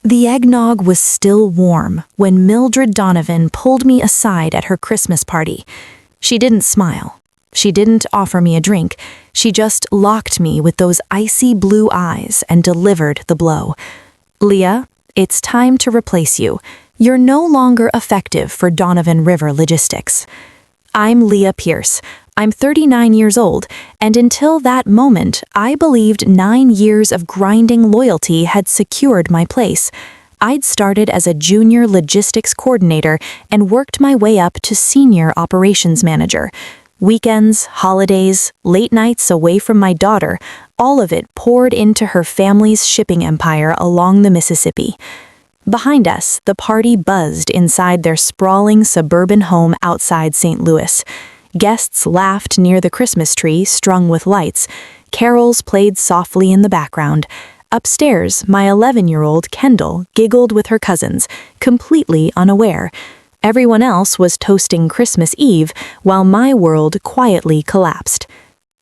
The eggnog was still warm when Mildred Donovan pulled me aside at her Christmas party. She didn't smile. She didn't offer me a drink. She just locked me with those icy blue eyes and delivered the blow. Leah, it's time to replace you. You're no longer effective for Donovan River Logistics. I'm Leah Pierce. I'm 39 years old, and until that moment, I believed 9 years of grinding loyalty had secured my place. I'd started as a junior logistics coordinator and worked my way up to senior operations manager. Weekends, holidays, late nights away from my daughter, all of it poured into her family's shipping empire along the Mississippi. Behind us, the party buzzed inside their sprawling suburban home outside St. Louis. Guests laughed near the Christmas tree strung with lights. Carols played softly in the background. Upstairs, my 11-year-old Kendall giggled with her cousins, completely unaware. Everyone else was toasting Christmas Eve, while my world quietly collapsed.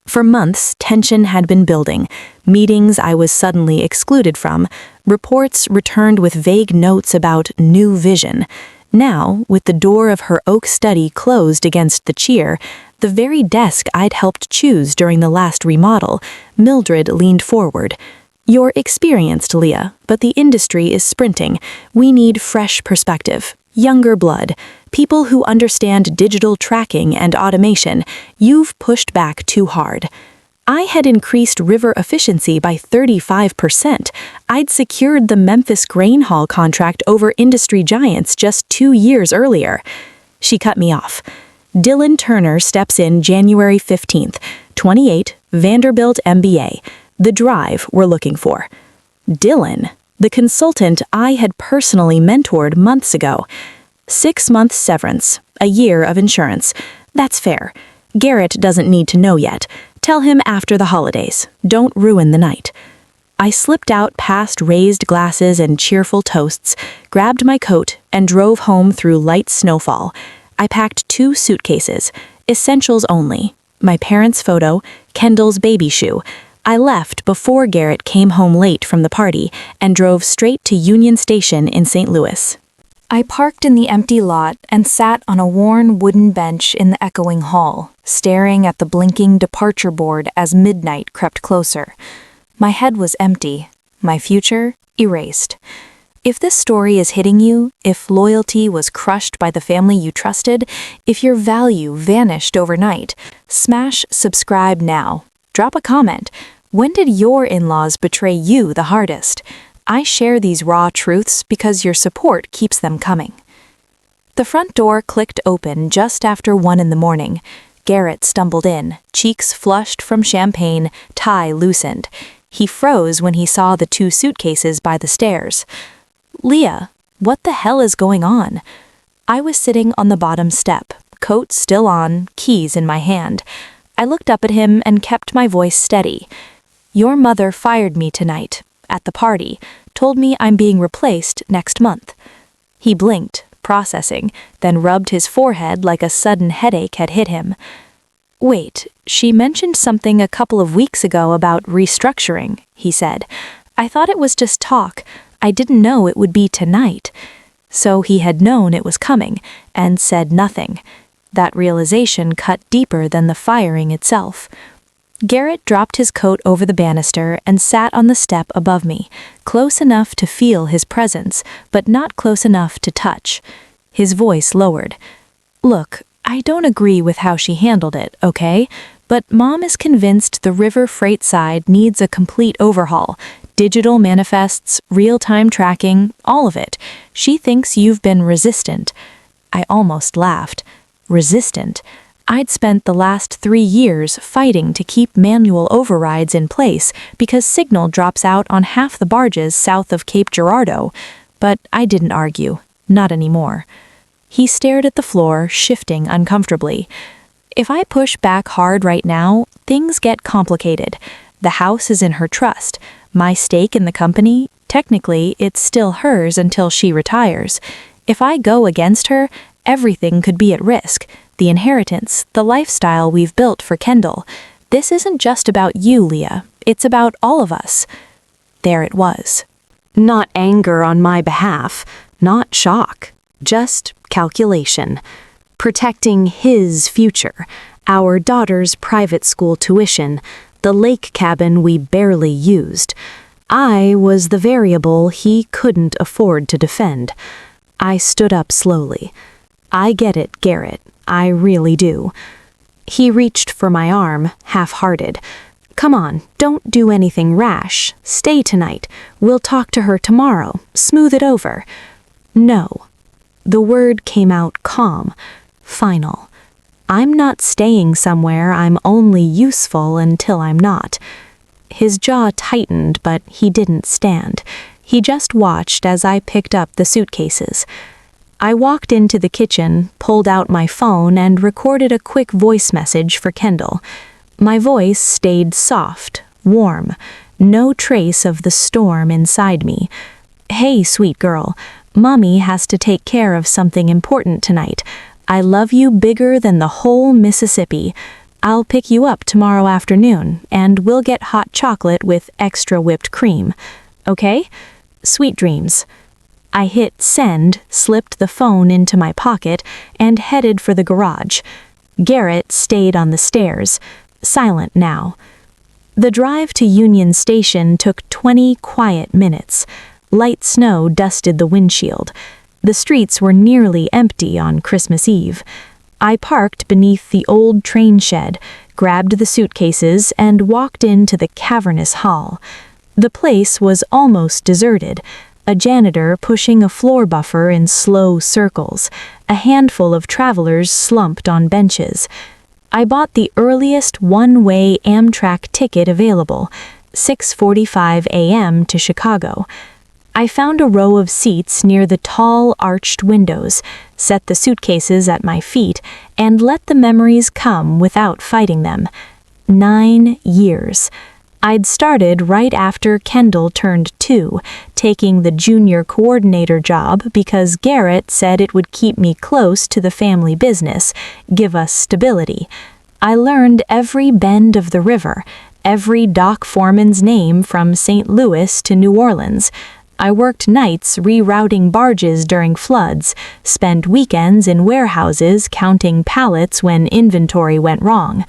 For months, tension had been building. Meetings I was suddenly excluded from. Reports returned with vague notes about new vision. Now, with the door of her oak study closed against the cheer, the very desk I'd helped choose during the last remodel, Mildred leaned forward. You're experienced, Leah, but the industry is sprinting. We need fresh perspective, younger blood, people who understand digital tracking and automation. You've pushed back too hard. I had increased river efficiency by 35%. I'd secured the Memphis Grain Hall contract over industry giants just 2 years earlier. She cut me off. Dylan Turner steps in January 15th, 28, Vanderbilt MBA. The drive we're looking for. Dylan, the consultant I had personally mentored months ago. 6 months severance, a year of insurance. That's fair. Garrett doesn't need to know yet. Tell him after the holidays. Don't ruin the night. I slipped out past raised glasses and cheerful toasts, grabbed my coat, and drove home through light snowfall. I packed 2 suitcases, essentials only. My parents' photo, Kendall's baby shoe. I left before Garrett came home late from the party and drove straight to Union Station in St. Louis. I parked in the empty lot and sat on a worn wooden bench in the echoing hall, staring at the blinking departure board as midnight crept closer. My head was empty, my future erased. If this story is hitting you, if loyalty was crushed by the family you trusted, if your value vanished overnight, smash subscribe now. Drop a comment. When did your in-laws betray you the hardest? I share these raw truths because your support keeps them coming. The front door clicked open just after 1 in the morning. Garrett stumbled in, cheeks flushed from champagne, tie loosened. He froze when he saw the 2 suitcases by the stairs. Leah, what the hell is going on? I was sitting on the bottom step, coat still on, keys in my hand. I looked up at him and kept my voice steady. Your mother fired me tonight, at the party, told me I'm being replaced next month. He blinked, processing, then rubbed his forehead like a sudden headache had hit him. Wait, she mentioned something a couple of weeks ago about restructuring, he said. I thought it was just talk. I didn't know it would be tonight. So he had known it was coming, and said nothing. That realization cut deeper than the firing itself. Garrett dropped his coat over the banister and sat on the step above me, close enough to feel his presence, but not close enough to touch. His voice lowered. Look, I don't agree with how she handled it, okay? But Mom is convinced the river freight side needs a complete overhaul. Digital manifests, real-time tracking, all of it. She thinks you've been resistant. I almost laughed. Resistant? I'd spent the last 3 years fighting to keep manual overrides in place because signal drops out on half the barges south of Cape Girardeau. But I didn't argue. Not anymore. He stared at the floor, shifting uncomfortably. If I push back hard right now, things get complicated. The house is in her trust. My stake in the company, technically, it's still hers until she retires. If I go against her, everything could be at risk. The inheritance, the lifestyle we've built for Kendall. This isn't just about you, Leah. It's about all of us. There it was. Not anger on my behalf, not shock, just calculation. Protecting his future, our daughter's private school tuition, the lake cabin we barely used. I was the variable he couldn't afford to defend. I stood up slowly. I get it, Garrett. I really do. He reached for my arm, half-hearted. Come on, don't do anything rash. Stay tonight. We'll talk to her tomorrow. Smooth it over. No. The word came out calm, final. I'm not staying somewhere I'm only useful until I'm not. His jaw tightened, but he didn't stand. He just watched as I picked up the suitcases. I walked into the kitchen, pulled out my phone, and recorded a quick voice message for Kendall. My voice stayed soft, warm, no trace of the storm inside me. Hey, sweet girl, Mommy has to take care of something important tonight. I love you bigger than the whole Mississippi. I'll pick you up tomorrow afternoon, and we'll get hot chocolate with extra whipped cream. Okay? Sweet dreams. I hit send, slipped the phone into my pocket, and headed for the garage. Garrett stayed on the stairs, silent now. The drive to Union Station took 20 quiet minutes. Light snow dusted the windshield. The streets were nearly empty on Christmas Eve. I parked beneath the old train shed, grabbed the suitcases, and walked into the cavernous hall. The place was almost deserted, a janitor pushing a floor buffer in slow circles, a handful of travelers slumped on benches. I bought the earliest one-way Amtrak ticket available, 6:45 a.m. to Chicago. I found a row of seats near the tall, arched windows, set the suitcases at my feet, and let the memories come without fighting them. 9 years. I'd started right after Kendall turned 2, taking the junior coordinator job because Garrett said it would keep me close to the family business, give us stability. I learned every bend of the river, every dock foreman's name from St. Louis to New Orleans. I worked nights rerouting barges during floods, spent weekends in warehouses counting pallets when inventory went wrong.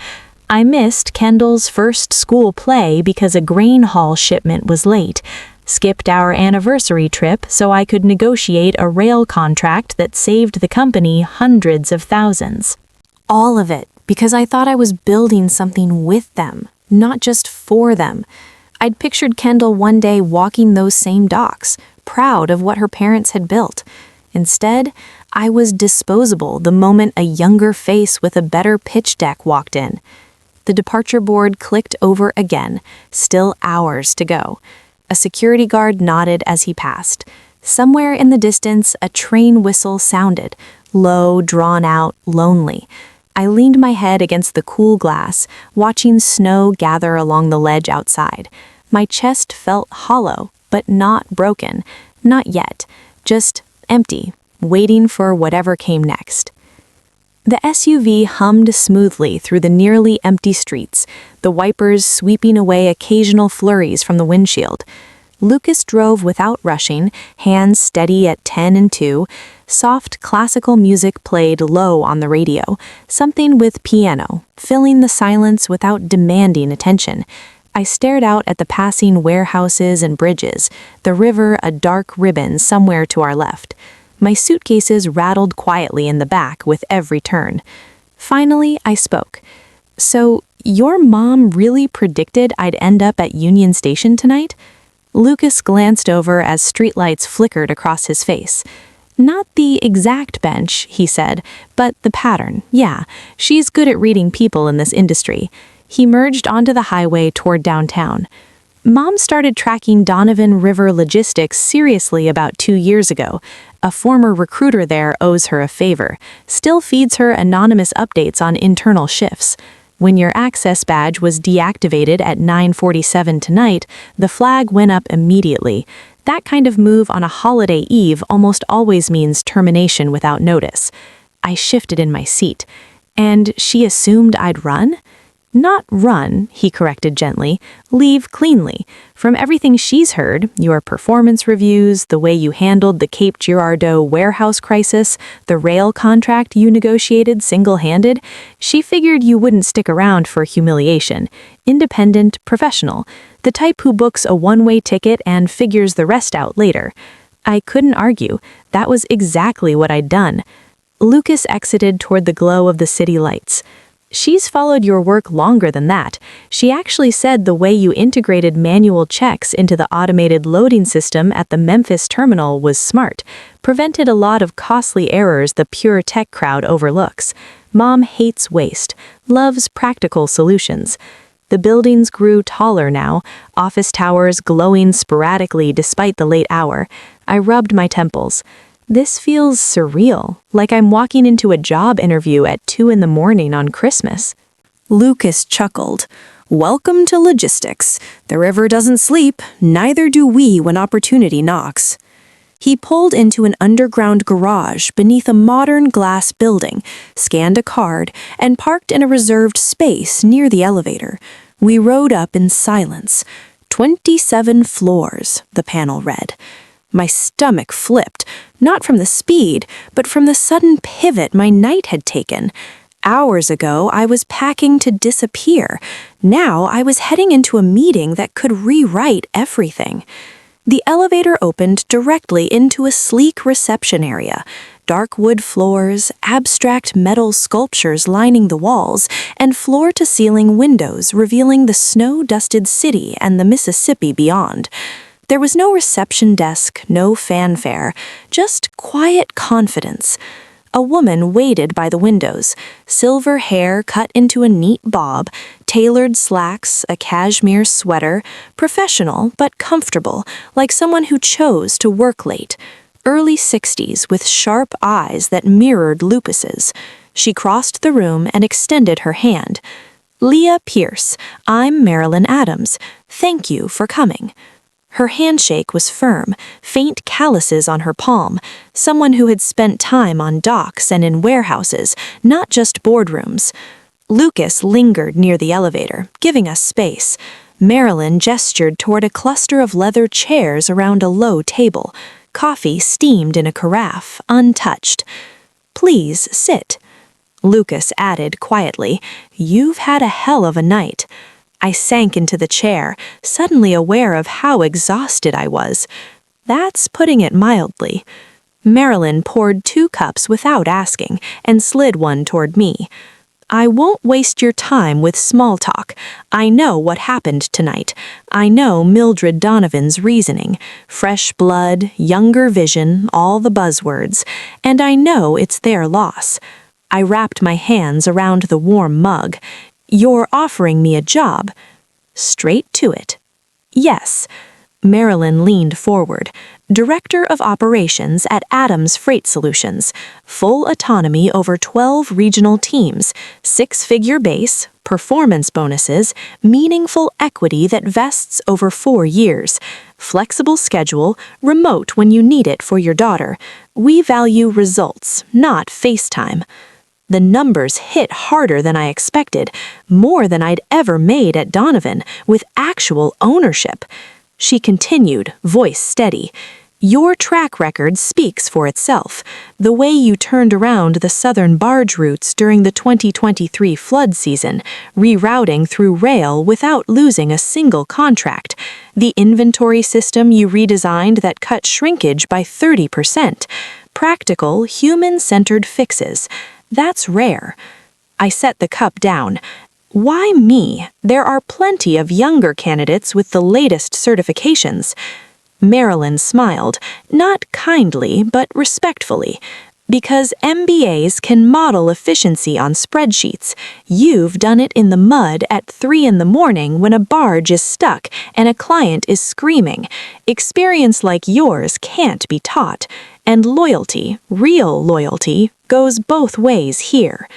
I missed Kendall's first school play because a grain haul shipment was late, skipped our anniversary trip so I could negotiate a rail contract that saved the company hundreds of thousands. All of it because I thought I was building something with them, not just for them. I'd pictured Kendall one day walking those same docks, proud of what her parents had built. Instead, I was disposable the moment a younger face with a better pitch deck walked in. The departure board clicked over again, still hours to go. A security guard nodded as he passed. Somewhere in the distance, a train whistle sounded, low, drawn out, lonely. I leaned my head against the cool glass, watching snow gather along the ledge outside. My chest felt hollow, but not broken. Not yet. Just empty, waiting for whatever came next. The SUV hummed smoothly through the nearly empty streets, the wipers sweeping away occasional flurries from the windshield. Lucas drove without rushing, hands steady at 10 and 2. Soft classical music played low on the radio, something with piano, filling the silence without demanding attention. I stared out at the passing warehouses and bridges, the river a dark ribbon somewhere to our left. My suitcases rattled quietly in the back with every turn. Finally, I spoke. So, your mom really predicted I'd end up at Union Station tonight? Lucas glanced over as streetlights flickered across his face. Not the exact bench, he said, but the pattern. Yeah, she's good at reading people in this industry. He merged onto the highway toward downtown. Mom started tracking Donovan River Logistics seriously about 2 years ago. A former recruiter there owes her a favor, still feeds her anonymous updates on internal shifts. When your access badge was deactivated at 9:47 tonight, the flag went up immediately. That kind of move on a holiday eve almost always means termination without notice. I shifted in my seat. And she assumed I'd run? Not run, he corrected gently. Leave cleanly. From everything she's heard, your performance reviews, the way you handled the Cape Girardeau warehouse crisis, the rail contract you negotiated single-handed, she figured you wouldn't stick around for humiliation. Independent, professional. The type who books a one-way ticket and figures the rest out later. I couldn't argue. That was exactly what I'd done. Lucas exited toward the glow of the city lights. She's followed your work longer than that. She actually said the way you integrated manual checks into the automated loading system at the Memphis terminal was smart, prevented a lot of costly errors the pure tech crowd overlooks. Mom hates waste, loves practical solutions. The buildings grew taller now, office towers glowing sporadically despite the late hour. I rubbed my temples. This feels surreal, like I'm walking into a job interview at 2 in the morning on Christmas. Lucas chuckled. Welcome to logistics. The river doesn't sleep, neither do we when opportunity knocks. He pulled into an underground garage beneath a modern glass building, scanned a card, and parked in a reserved space near the elevator. We rode up in silence. 27 floors, the panel read. My stomach flipped, not from the speed, but from the sudden pivot my night had taken. Hours ago, I was packing to disappear. Now I was heading into a meeting that could rewrite everything. The elevator opened directly into a sleek reception area. Dark wood floors, abstract metal sculptures lining the walls, and floor-to-ceiling windows revealing the snow-dusted city and the Mississippi beyond. There was no reception desk, no fanfare, just quiet confidence. A woman waited by the windows, silver hair cut into a neat bob, tailored slacks, a cashmere sweater, professional but comfortable, like someone who chose to work late. Early 60s with sharp eyes that mirrored Lucas's. She crossed the room and extended her hand. Leah Pierce, I'm Marilyn Adams. Thank you for coming. Her handshake was firm, faint calluses on her palm, someone who had spent time on docks and in warehouses, not just boardrooms. Lucas lingered near the elevator, giving us space. Marilyn gestured toward a cluster of leather chairs around a low table. Coffee steamed in a carafe, untouched. Please sit. Lucas added quietly, You've had a hell of a night. I sank into the chair, suddenly aware of how exhausted I was. That's putting it mildly. Marilyn poured 2 cups without asking and slid one toward me. I won't waste your time with small talk. I know what happened tonight. I know Mildred Donovan's reasoning. Fresh blood, younger vision, all the buzzwords. And I know it's their loss. I wrapped my hands around the warm mug. You're offering me a job. Straight to it. Yes. Marilyn leaned forward. Director of Operations at Adams Freight Solutions. Full autonomy over 12 regional teams. 6-figure base, performance bonuses, meaningful equity that vests over 4 years. Flexible schedule, remote when you need it for your daughter. We value results, not FaceTime. The numbers hit harder than I expected, more than I'd ever made at Donovan, with actual ownership. She continued, voice steady. Your track record speaks for itself. The way you turned around the southern barge routes during the 2023 flood season, rerouting through rail without losing a single contract. The inventory system you redesigned that cut shrinkage by 30%. Practical, human-centered fixes. That's rare. I set the cup down. Why me? There are plenty of younger candidates with the latest certifications. Marilyn smiled, not kindly, but respectfully. Because MBAs can model efficiency on spreadsheets. You've done it in the mud at 3 in the morning when a barge is stuck and a client is screaming. Experience like yours can't be taught. And loyalty, real loyalty, goes both ways here.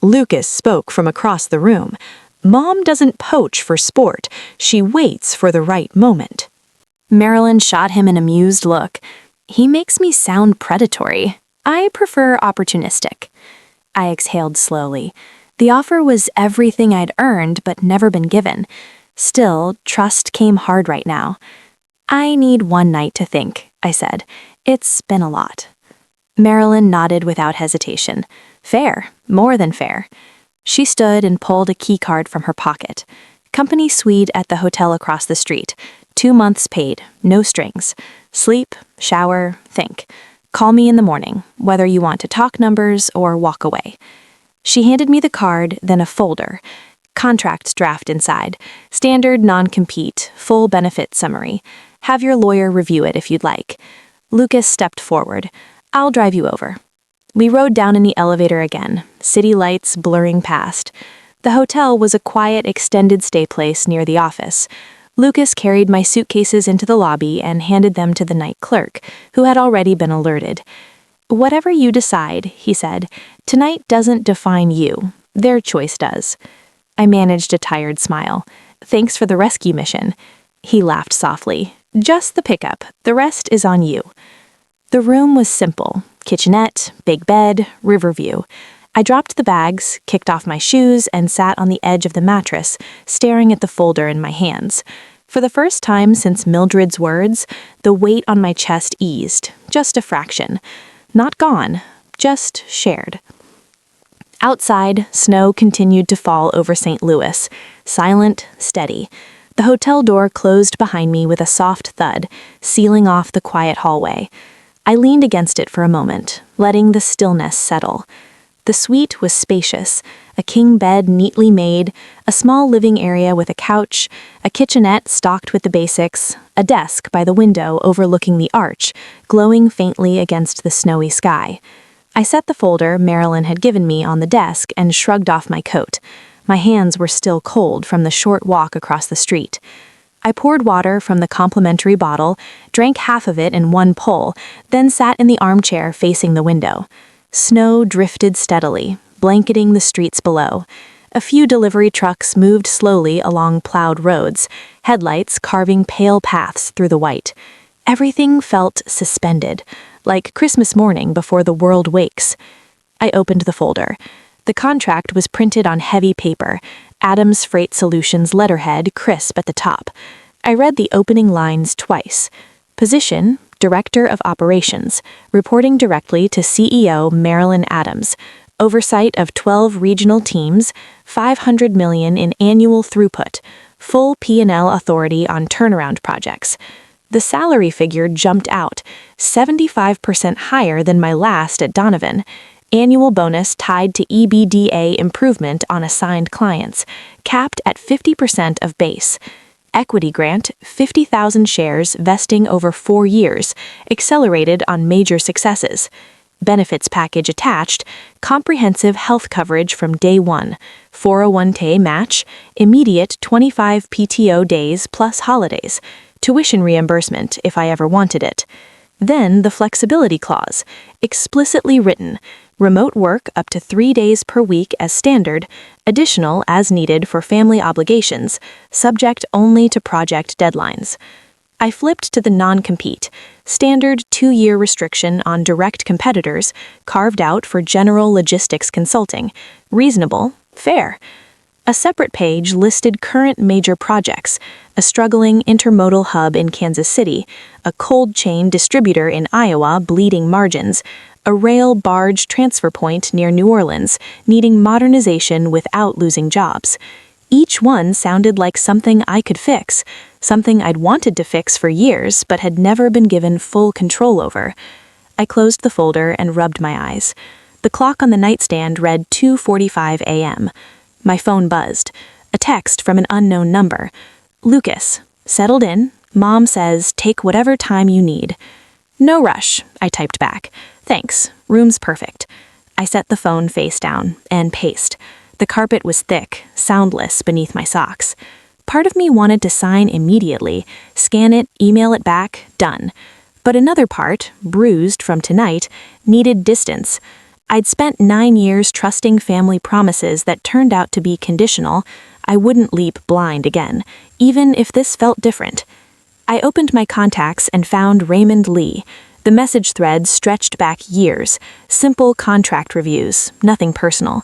Lucas spoke from across the room. Mom doesn't poach for sport. She waits for the right moment. Marilyn shot him an amused look. He makes me sound predatory. I prefer opportunistic. I exhaled slowly. The offer was everything I'd earned but never been given. Still, trust came hard right now. "I need one night to think," I said. "It's been a lot." Marilyn nodded without hesitation. "Fair, more than fair." She stood and pulled a key card from her pocket. "Company suite at the hotel across the street. 2 months paid, no strings. Sleep, shower, think. Call me in the morning, whether you want to talk numbers or walk away." She handed me the card, then a folder. Contract draft inside. Standard non-compete, full benefit summary. "Have your lawyer review it if you'd like." Lucas stepped forward. "I'll drive you over." We rode down in the elevator again, city lights blurring past. The hotel was a quiet, extended stay place near the office. Lucas carried my suitcases into the lobby and handed them to the night clerk, who had already been alerted. "Whatever you decide," he said, "tonight doesn't define you. Their choice does." I managed a tired smile. "Thanks for the rescue mission." He laughed softly. "Just the pickup. The rest is on you." The room was simple. Kitchenette, big bed, river view. I dropped the bags, kicked off my shoes, and sat on the edge of the mattress, staring at the folder in my hands. For the first time since Mildred's words, the weight on my chest eased, just a fraction. Not gone, just shared. Outside, snow continued to fall over St. Louis, silent, steady. The hotel door closed behind me with a soft thud, sealing off the quiet hallway. I leaned against it for a moment, letting the stillness settle. The suite was spacious, a king bed neatly made, a small living area with a couch, a kitchenette stocked with the basics, a desk by the window overlooking the arch, glowing faintly against the snowy sky. I set the folder Marilyn had given me on the desk and shrugged off my coat. My hands were still cold from the short walk across the street. I poured water from the complimentary bottle, drank half of it in one pull, then sat in the armchair facing the window. Snow drifted steadily, blanketing the streets below. A few delivery trucks moved slowly along plowed roads, headlights carving pale paths through the white. Everything felt suspended, like Christmas morning before the world wakes. I opened the folder. The contract was printed on heavy paper, Adams Freight Solutions letterhead crisp at the top. I read the opening lines twice. Position, Director of Operations, reporting directly to CEO Marilyn Adams. Oversight of 12 regional teams, $500 million in annual throughput, full P&L authority on turnaround projects. The salary figure jumped out, 75% higher than my last at Donovan. Annual bonus tied to EBITDA improvement on assigned clients, capped at 50% of base. Equity grant, 50,000 shares vesting over 4 years, accelerated on major successes. Benefits package attached, comprehensive health coverage from day one, 401k match, immediate 25 PTO days plus holidays, tuition reimbursement if I ever wanted it. Then the flexibility clause, explicitly written, remote work up to 3 days per week as standard, additional as needed for family obligations, subject only to project deadlines. I flipped to the non-compete, standard 2-year restriction on direct competitors, carved out for general logistics consulting, reasonable, fair. A separate page listed current major projects, a struggling intermodal hub in Kansas City, a cold chain distributor in Iowa bleeding margins, a rail barge transfer point near New Orleans needing modernization without losing jobs. Each one sounded like something I could fix, something I'd wanted to fix for years but had never been given full control over. I closed the folder and rubbed my eyes. The clock on the nightstand read 2:45 a.m. My phone buzzed. A text from an unknown number. "Lucas, settled in. Mom says take whatever time you need." "No rush," I typed back. "Thanks. Room's perfect." I set the phone face down and paced. The carpet was thick, soundless beneath my socks. Part of me wanted to sign immediately, scan it, email it back, done. But another part, bruised from tonight, needed distance. I'd spent 9 years trusting family promises that turned out to be conditional. I wouldn't leap blind again, even if this felt different. I opened my contacts and found Raymond Lee. The message thread stretched back years, simple contract reviews, nothing personal.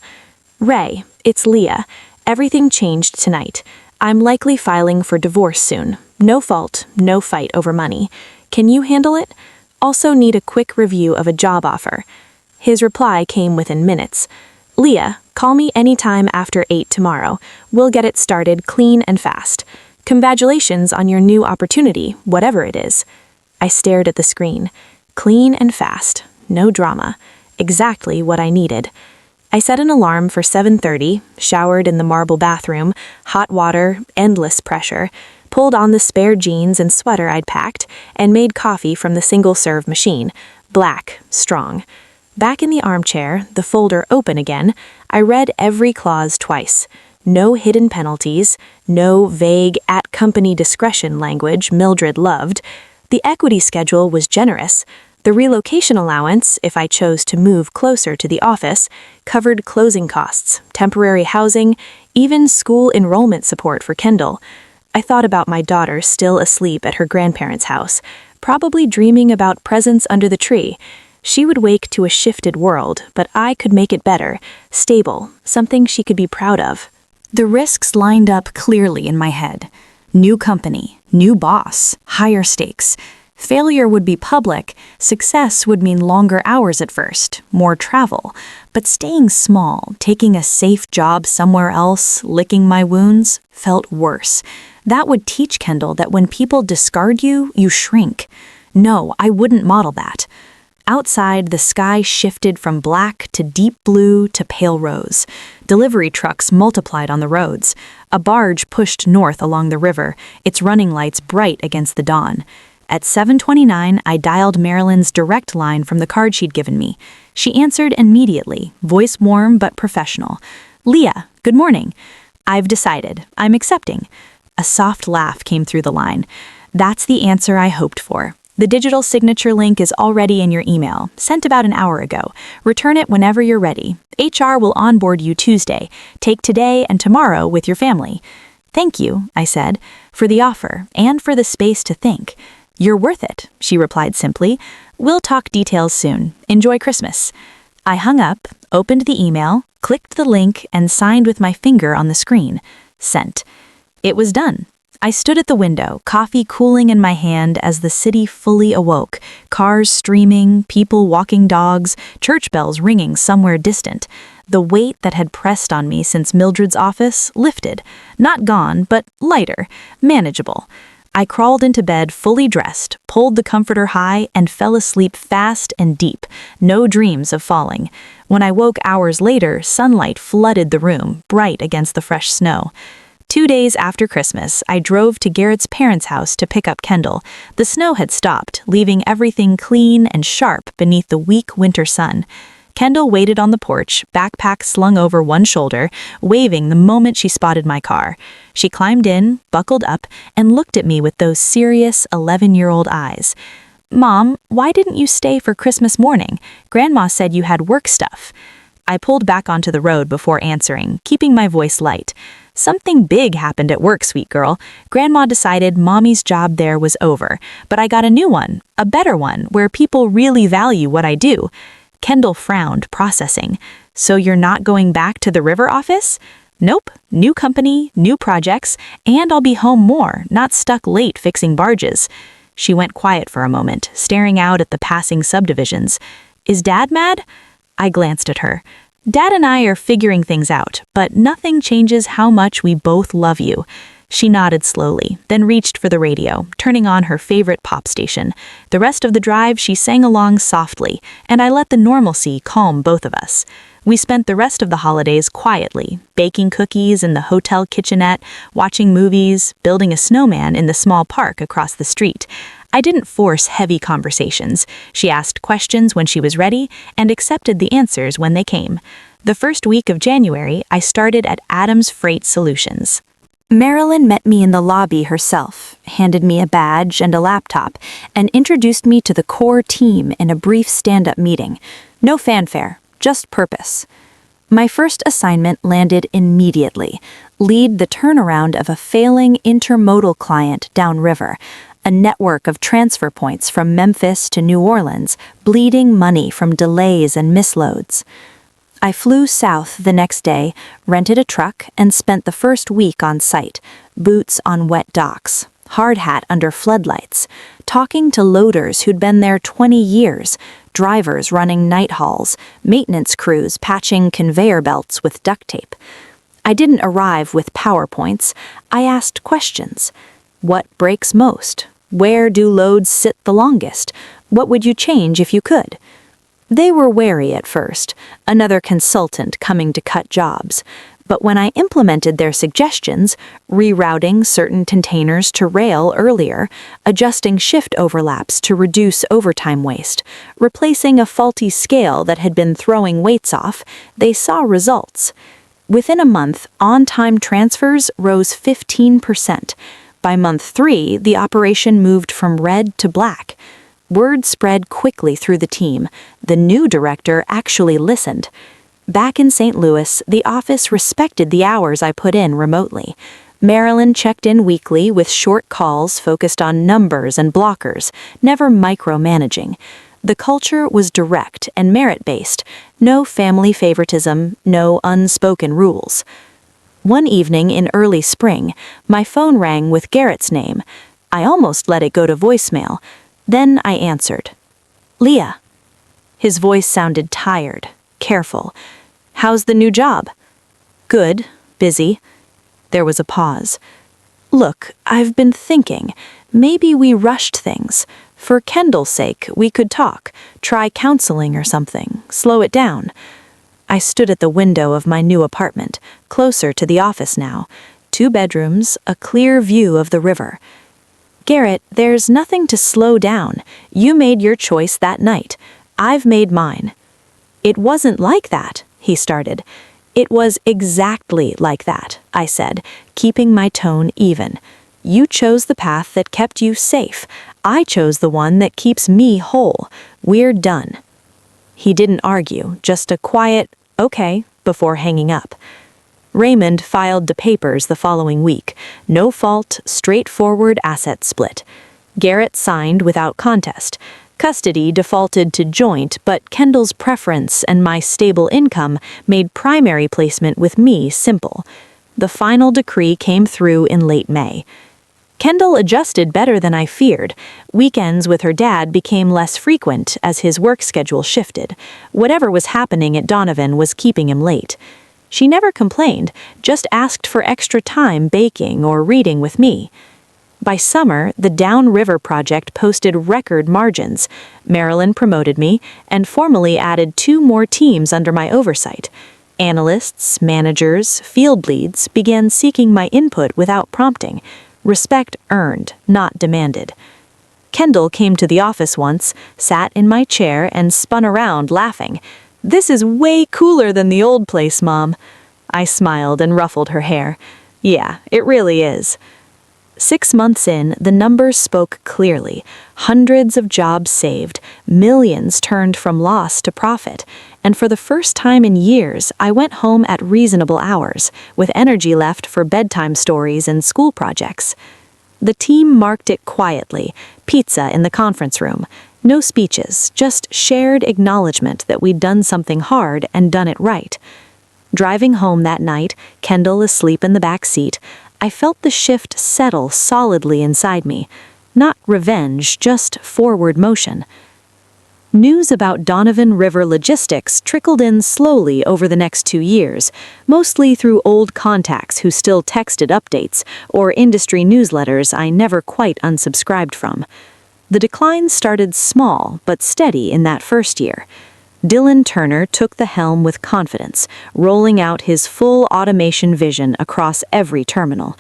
Ray, it's Leah. Everything changed tonight. I'm likely filing for divorce soon. No fault, no fight over money. Can you handle it? Also need a quick review of a job offer. His reply came within minutes. Leah, call me anytime after 8 tomorrow. We'll get it started clean and fast. Congratulations on your new opportunity, whatever it is. I stared at the screen. Clean and fast. No drama. Exactly what I needed. I set an alarm for 7:30, showered in the marble bathroom, hot water, endless pressure, pulled on the spare jeans and sweater I'd packed, and made coffee from the single-serve machine, black, strong. Back in the armchair, the folder open again, I read every clause twice. No hidden penalties, no vague at-company discretion language Mildred loved. The equity schedule was generous. The relocation allowance, if I chose to move closer to the office, covered closing costs, temporary housing, even school enrollment support for Kendall. I thought about my daughter still asleep at her grandparents' house, probably dreaming about presents under the tree. She would wake to a shifted world, but I could make it better, stable, something she could be proud of. The risks lined up clearly in my head. New company, new boss, higher stakes. Failure would be public, success would mean longer hours at first, more travel. But staying small, taking a safe job somewhere else, licking my wounds, felt worse. That would teach Kendall that when people discard you, you shrink. No, I wouldn't model that. Outside, the sky shifted from black to deep blue to pale rose. Delivery trucks multiplied on the roads. A barge pushed north along the river, its running lights bright against the dawn. At 7:29, I dialed Marilyn's direct line from the card she'd given me. She answered immediately, voice warm but professional. Leah, good morning. I've decided. I'm accepting. A soft laugh came through the line. That's the answer I hoped for. The digital signature link is already in your email, sent about an hour ago. Return it whenever you're ready. HR will onboard you Tuesday. Take today and tomorrow with your family. Thank you, I said, for the offer and for the space to think. You're worth it, she replied simply. We'll talk details soon. Enjoy Christmas. I hung up, opened the email, clicked the link, and signed with my finger on the screen. Sent. It was done. I stood at the window, coffee cooling in my hand as the city fully awoke, cars streaming, people walking dogs, church bells ringing somewhere distant. The weight that had pressed on me since Mildred's office lifted. Not gone, but lighter, manageable. I crawled into bed fully dressed, pulled the comforter high, and fell asleep fast and deep, no dreams of falling. When I woke hours later, sunlight flooded the room, bright against the fresh snow. 2 days after Christmas, I drove to Garrett's parents' house to pick up Kendall. The snow had stopped, leaving everything clean and sharp beneath the weak winter sun. Kendall waited on the porch, backpack slung over one shoulder, waving the moment she spotted my car. She climbed in, buckled up, and looked at me with those serious 11-year-old eyes. Mom, why didn't you stay for Christmas morning? Grandma said you had work stuff. I pulled back onto the road before answering, keeping my voice light. Something big happened at work, sweet girl. Grandma decided Mommy's job there was over, but I got a new one, a better one, where people really value what I do. Kendall frowned, processing. So you're not going back to the river office? Nope. New company, new projects, and I'll be home more, not stuck late fixing barges. She went quiet for a moment, staring out at the passing subdivisions. Is Dad mad? I glanced at her. Dad and I are figuring things out, but nothing changes how much we both love you. She nodded slowly, then reached for the radio, turning on her favorite pop station. The rest of the drive she sang along softly, and I let the normalcy calm both of us. We spent the rest of the holidays quietly, baking cookies in the hotel kitchenette, watching movies, building a snowman in the small park across the street. I didn't force heavy conversations. She asked questions when she was ready and accepted the answers when they came. The first week of January, I started at Adams Freight Solutions. Marilyn met me in the lobby herself, handed me a badge and a laptop, and introduced me to the core team in a brief stand-up meeting. No fanfare, just purpose. My first assignment landed immediately. Lead the turnaround of a failing intermodal client downriver, a network of transfer points from Memphis to New Orleans, bleeding money from delays and misloads. I flew south the next day, rented a truck, and spent the first week on site, boots on wet docks, hard hat under floodlights, talking to loaders who'd been there 20 years, drivers running night hauls, maintenance crews patching conveyor belts with duct tape. I didn't arrive with PowerPoints. I asked questions. What breaks most? Where do loads sit the longest? What would you change if you could? They were wary at first, another consultant coming to cut jobs. But when I implemented their suggestions, rerouting certain containers to rail earlier, adjusting shift overlaps to reduce overtime waste, replacing a faulty scale that had been throwing weights off, they saw results. Within a month, on-time transfers rose 15%. By month 3, the operation moved from red to black. Word spread quickly through the team. The new director actually listened. Back in St. Louis, the office respected the hours I put in remotely. Marilyn checked in weekly with short calls focused on numbers and blockers, never micromanaging. The culture was direct and merit-based. No family favoritism, no unspoken rules. One evening in early spring, my phone rang with Garrett's name. I almost let it go to voicemail. Then I answered. "Leah." His voice sounded tired, careful. "How's the new job?" "Good, busy." There was a pause. "Look, I've been thinking. Maybe we rushed things. For Kendall's sake, we could talk, try counseling or something, slow it down." I stood at the window of my new apartment, closer to the office now. 2 bedrooms, a clear view of the river. "Garrett, there's nothing to slow down. You made your choice that night. I've made mine." "It wasn't like that," he started. "It was exactly like that," I said, keeping my tone even. "You chose the path that kept you safe. I chose the one that keeps me whole. We're done." He didn't argue, just a quiet, "Okay," before hanging up. Raymond filed the papers the following week. No fault, straightforward asset split. Garrett signed without contest. Custody defaulted to joint, but Kendall's preference and my stable income made primary placement with me simple. The final decree came through in late May. Kendall adjusted better than I feared. Weekends with her dad became less frequent as his work schedule shifted. Whatever was happening at Donovan was keeping him late. She never complained, just asked for extra time baking or reading with me. By summer, the Downriver project posted record margins. Marilyn promoted me and formally added 2 more teams under my oversight. Analysts, managers, field leads began seeking my input without prompting. Respect earned, not demanded. Kendall came to the office once, sat in my chair, and spun around laughing. "This is way cooler than the old place, Mom." I smiled and ruffled her hair. "Yeah, it really is." 6 months in, the numbers spoke clearly. Hundreds of jobs saved, millions turned from loss to profit, and for the first time in years, I went home at reasonable hours, with energy left for bedtime stories and school projects. The team marked it quietly, pizza in the conference room. No speeches, just shared acknowledgement that we'd done something hard and done it right. Driving home that night, Kendall asleep in the back seat, I felt the shift settle solidly inside me. Not revenge, just forward motion. News about Donovan River logistics trickled in slowly over the next 2 years, mostly through old contacts who still texted updates or industry newsletters I never quite unsubscribed from. The decline started small but steady in that first year. Dylan Turner took the helm with confidence, rolling out his full automation vision across every terminal.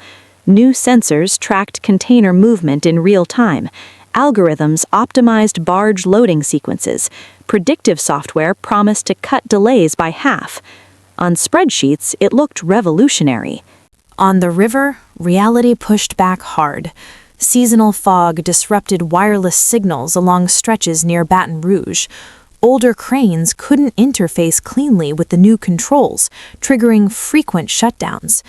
New sensors tracked container movement in real time. Algorithms optimized barge loading sequences. Predictive software promised to cut delays by half. On spreadsheets, it looked revolutionary. On the river, reality pushed back hard. Seasonal fog disrupted wireless signals along stretches near Baton Rouge. Older cranes couldn't interface cleanly with the new controls, triggering frequent shutdowns.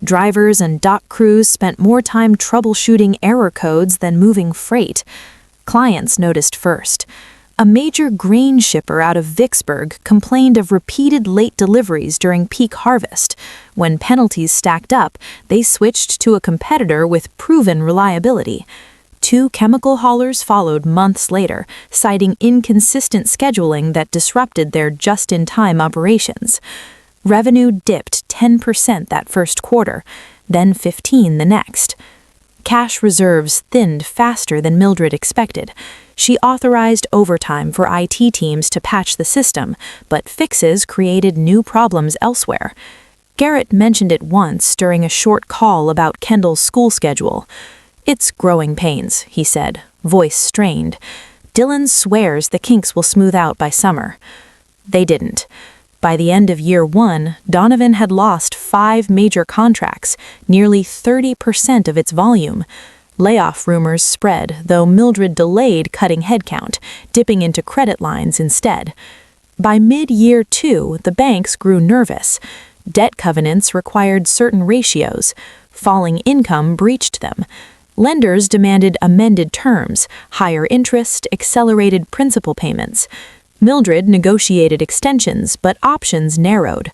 Drivers and dock crews spent more time troubleshooting error codes than moving freight. Clients noticed first. A major grain shipper out of Vicksburg complained of repeated late deliveries during peak harvest. When penalties stacked up, they switched to a competitor with proven reliability. 2 chemical haulers followed months later, citing inconsistent scheduling that disrupted their just-in-time operations. Revenue dipped 10% that first quarter, then 15% the next. Cash reserves thinned faster than Mildred expected. She authorized overtime for IT teams to patch the system, but fixes created new problems elsewhere. Garrett mentioned it once during a short call about Kendall's school schedule. "It's growing pains," he said, voice strained. "Dylan swears the kinks will smooth out by summer." They didn't. By the end of year 1, Donovan had lost 5 major contracts, nearly 30% of its volume. Layoff rumors spread, though Mildred delayed cutting headcount, dipping into credit lines instead. By mid-year 2, the banks grew nervous. Debt covenants required certain ratios. Falling income breached them. Lenders demanded amended terms, higher interest, accelerated principal payments. Mildred negotiated extensions, but options narrowed.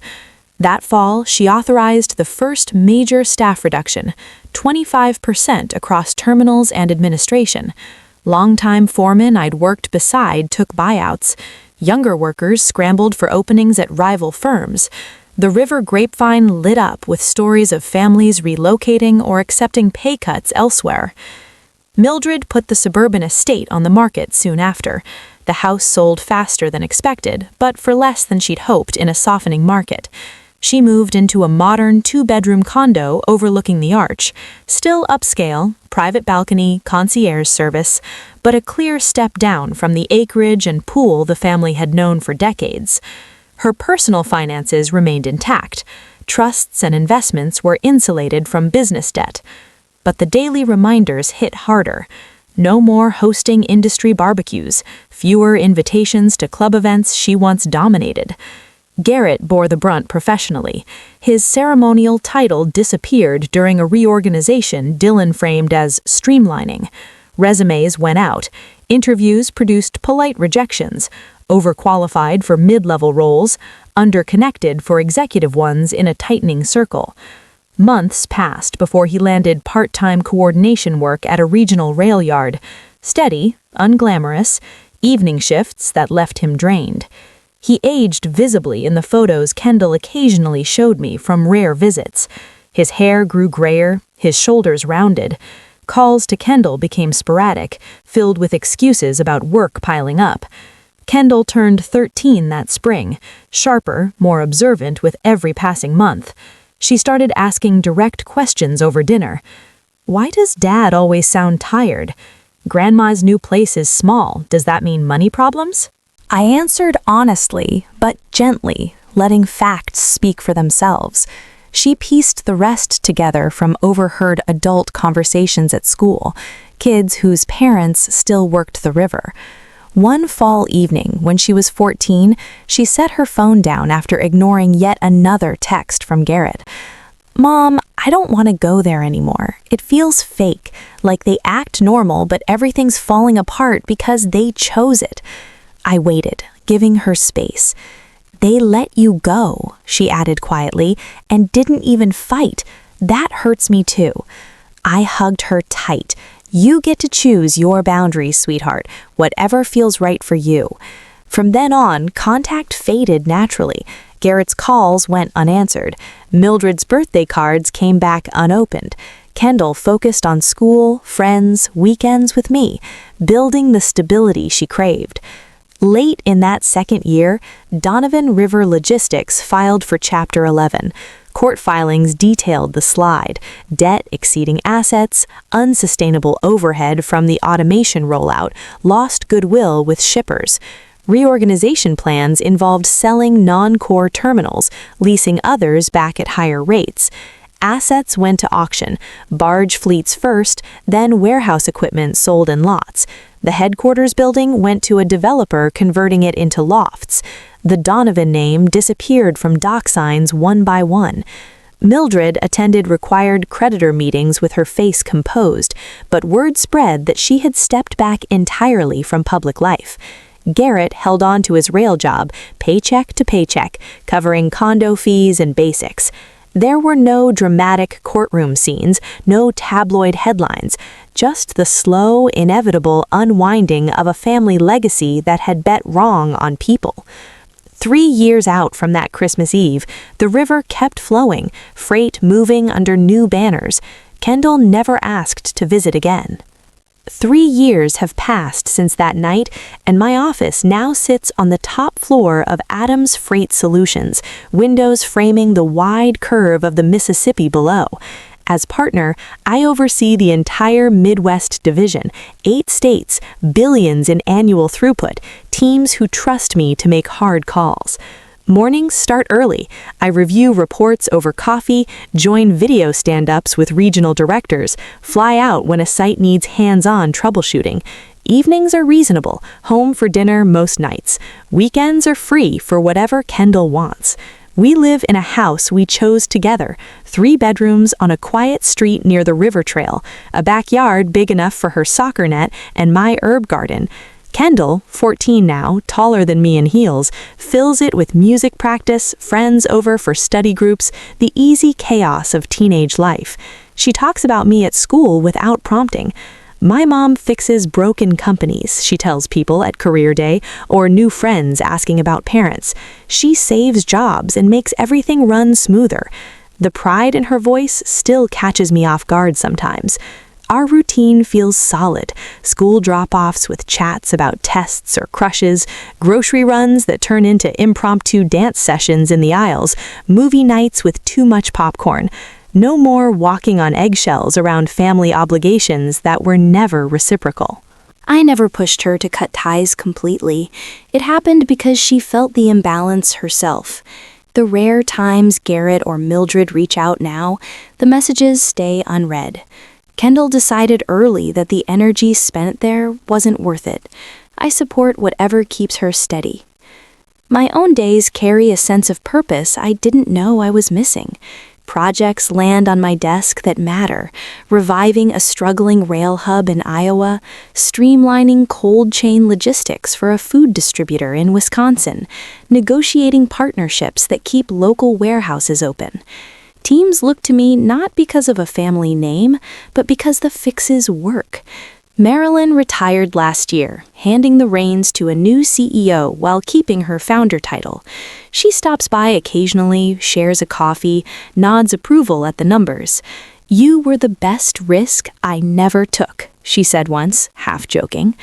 That fall, she authorized the first major staff reduction, 25% across terminals and administration. Longtime foremen I'd worked beside took buyouts. Younger workers scrambled for openings at rival firms. The river grapevine lit up with stories of families relocating or accepting pay cuts elsewhere. Mildred put the suburban estate on the market soon after. The house sold faster than expected, but for less than she'd hoped in a softening market. She moved into a modern 2-bedroom condo overlooking the arch, still upscale, private balcony, concierge service, but a clear step down from the acreage and pool the family had known for decades. Her personal finances remained intact. Trusts and investments were insulated from business debt. But the daily reminders hit harder. No more hosting industry barbecues, fewer invitations to club events she once dominated. Garrett bore the brunt professionally. His ceremonial title disappeared during a reorganization Dylan framed as streamlining. Resumes went out. Interviews produced polite rejections. Overqualified for mid-level roles, underconnected for executive ones in a tightening circle. Months passed before he landed part-time coordination work at a regional rail yard. Steady, unglamorous, evening shifts that left him drained. He aged visibly in the photos Kendall occasionally showed me from rare visits. His hair grew grayer, his shoulders rounded. Calls to Kendall became sporadic, filled with excuses about work piling up. Kendall turned 13 that spring, sharper, more observant with every passing month. She started asking direct questions over dinner. "Why does Dad always sound tired? Grandma's new place is small. Does that mean money problems?" I answered honestly, but gently, letting facts speak for themselves. She pieced the rest together from overheard adult conversations at school, kids whose parents still worked the river. One fall evening, when she was 14, she set her phone down after ignoring yet another text from Garrett. "Mom, I don't want to go there anymore. It feels fake, like they act normal, but everything's falling apart because they chose it." I waited, giving her space. "They let you go," she added quietly, "and didn't even fight. That hurts me too." I hugged her tight. "You get to choose your boundaries, sweetheart, whatever feels right for you." From then on, contact faded naturally. Garrett's calls went unanswered. Mildred's birthday cards came back unopened. Kendall focused on school, friends, weekends with me, building the stability she craved. Late in that second year, Donovan River Logistics filed for Chapter 11. Court filings detailed the slide: debt exceeding assets, unsustainable overhead from the automation rollout, lost goodwill with shippers. Reorganization plans involved selling non-core terminals, leasing others back at higher rates. Assets went to auction, barge fleets first, then warehouse equipment sold in lots. The headquarters building went to a developer converting it into lofts. The Donovan name disappeared from dock signs one by one. Mildred attended required creditor meetings with her face composed, but word spread that she had stepped back entirely from public life. Garrett held on to his rail job, paycheck to paycheck, covering condo fees and basics. There were no dramatic courtroom scenes, no tabloid headlines, just the slow, inevitable unwinding of a family legacy that had bet wrong on people. 3 years out from that Christmas Eve, the river kept flowing, freight moving under new banners. Kendall never asked to visit again. 3 years have passed since that night, and my office now sits on the top floor of Adams Freight Solutions, windows framing the wide curve of the Mississippi below. As partner, I oversee the entire Midwest division, 8 states, billions in annual throughput, teams who trust me to make hard calls. Mornings start early. I review reports over coffee, join video stand-ups with regional directors, fly out when a site needs hands-on troubleshooting. Evenings are reasonable, home for dinner most nights. Weekends are free for whatever Kendall wants. We live in a house we chose together, 3 bedrooms on a quiet street near the river trail, a backyard big enough for her soccer net and my herb garden. Kendall, 14 now, taller than me in heels, fills it with music practice, friends over for study groups, the easy chaos of teenage life. She talks about me at school without prompting. My mom fixes broken companies, she tells people at career day, or new friends asking about parents. She saves jobs and makes everything run smoother. The pride in her voice still catches me off guard sometimes. Our routine feels solid. School drop-offs with chats about tests or crushes, grocery runs that turn into impromptu dance sessions in the aisles, movie nights with too much popcorn. No more walking on eggshells around family obligations that were never reciprocal. I never pushed her to cut ties completely. It happened because she felt the imbalance herself. The rare times Garrett or Mildred reach out now, the messages stay unread. Kendall decided early that the energy spent there wasn't worth it. I support whatever keeps her steady. My own days carry a sense of purpose I didn't know I was missing. Projects land on my desk that matter, reviving a struggling rail hub in Iowa, streamlining cold chain logistics for a food distributor in Wisconsin, negotiating partnerships that keep local warehouses open. Teams look to me not because of a family name, but because the fixes work. Marilyn retired last year, handing the reins to a new CEO while keeping her founder title. She stops by occasionally, shares a coffee, nods approval at the numbers. "You were the best risk I never took," she said once, half joking.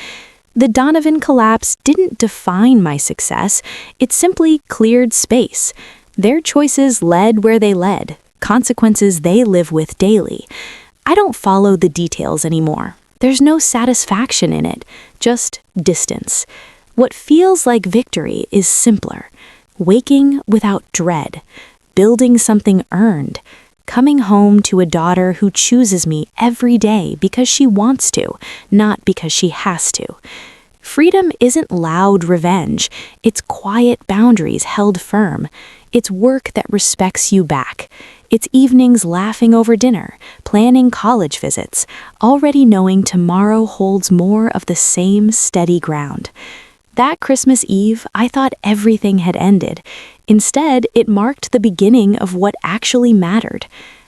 The Donovan collapse didn't define my success, it simply cleared space. Their choices led where they led, consequences they live with daily. I don't follow the details anymore. There's no satisfaction in it, just distance. What feels like victory is simpler. Waking without dread, building something earned, coming home to a daughter who chooses me every day because she wants to, not because she has to. Freedom isn't loud revenge, it's quiet boundaries held firm. It's work that respects you back. It's evenings laughing over dinner, planning college visits, already knowing tomorrow holds more of the same steady ground. That Christmas Eve, I thought everything had ended. Instead, it marked the beginning of what actually mattered.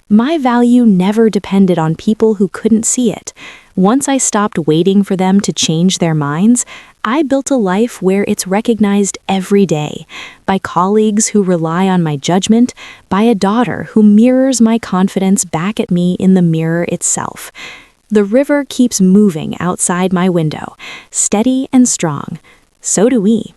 My value never depended on people who couldn't see it. Once I stopped waiting for them to change their minds, I built a life where it's recognized every day, by colleagues who rely on my judgment, by a daughter who mirrors my confidence back at me in the mirror itself. The river keeps moving outside my window, steady and strong. So do we.